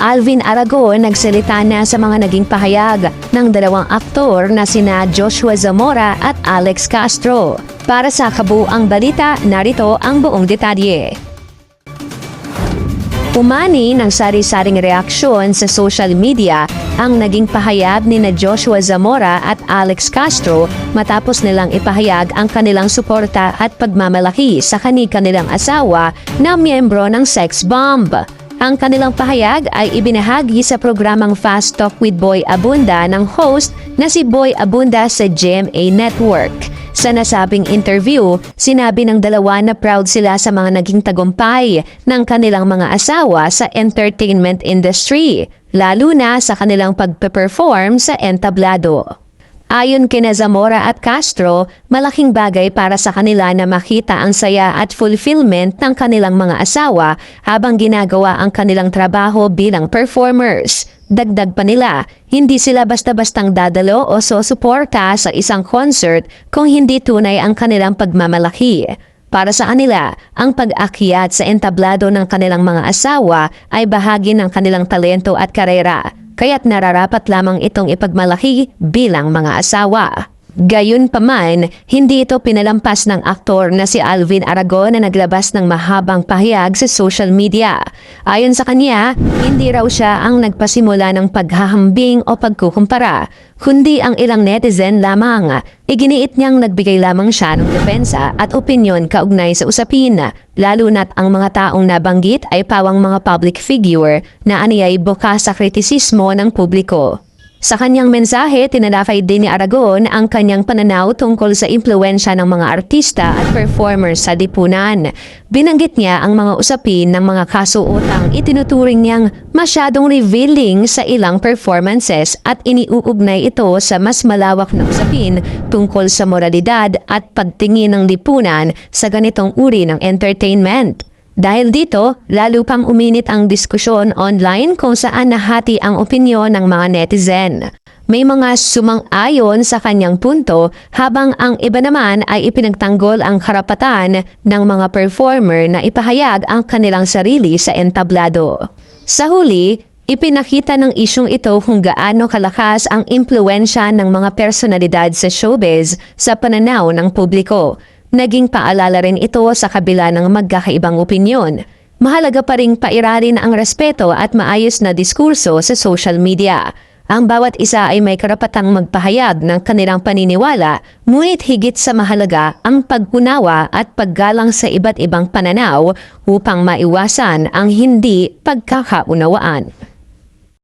Alvin Aragon nagsalita na sa mga naging pahayag ng dalawang aktor na sina Joshua Zamora at Alex Castro. Para sa kabuuang balita, narito ang buong detalye. Umani ng sari-saring reaksyon sa social media ang naging pahayag ni Joshua Zamora at Alex Castro matapos nilang ipahayag ang kanilang suporta at pagmamalaki sa kanilang asawa na miyembro ng sex bomb. Ang kanilang pahayag ay ibinahagi sa programang Fast Talk with Boy Abunda ng host na si Boy Abunda sa GMA Network. Sa nasabing interview, sinabi ng dalawa na proud sila sa mga naging tagumpay ng kanilang mga asawa sa entertainment industry, lalo na sa kanilang pagpe-perform sa entablado. Ayon kina Zamora at Castro, malaking bagay para sa kanila na makita ang saya at fulfillment ng kanilang mga asawa habang ginagawa ang kanilang trabaho bilang performers. Dagdag pa nila, hindi sila basta-bastang dadalo o susuporta sa isang concert kung hindi tunay ang kanilang pagmamalaki. Para sa kanila, ang pag-akyat sa entablado ng kanilang mga asawa ay bahagi ng kanilang talento at karera, kaya't nararapat lamang itong ipagmalaki bilang mga asawa. Gayunpaman, hindi ito pinalampas ng aktor na si Alvin Aragon na naglabas ng mahabang pahayag sa social media. Ayon sa kanya, hindi raw siya ang nagpasimula ng paghahambing o pagkukumpara, kundi ang ilang netizen lamang. Iginiit niyang nagbigay lamang siya ng depensa at opinyon kaugnay sa usapin, lalo na't ang mga taong nabanggit ay pawang mga public figure na aniyay bukas sa kritisismo ng publiko. Sa kanyang mensahe, tinalakay din ni Aragon ang kanyang pananaw tungkol sa impluwensya ng mga artista at performers sa lipunan. Binanggit niya ang mga usapin ng mga kasuotang itinuturing niyang masyadong revealing sa ilang performances at iniuugnay ito sa mas malawak na usapin tungkol sa moralidad at pagtingin ng lipunan sa ganitong uri ng entertainment. Dahil dito, lalo pang uminit ang diskusyon online kung saan nahati ang opinyon ng mga netizen. May mga sumang-ayon sa kanyang punto habang ang iba naman ay ipinagtanggol ang karapatan ng mga performer na ipahayag ang kanilang sarili sa entablado. Sa huli, ipinakita ng isyong ito kung gaano kalakas ang impluwensya ng mga personalidad sa showbiz sa pananaw ng publiko. Naging paalala rin ito sa kabila ng magkakaibang opinyon. Mahalaga pa ring pairalin ang respeto at maayos na diskurso sa social media. Ang bawat isa ay may karapatang magpahayag ng kanilang paniniwala, ngunit higit sa mahalaga ang pag-unawa at paggalang sa iba't ibang pananaw upang maiwasan ang hindi pagkakaunawaan.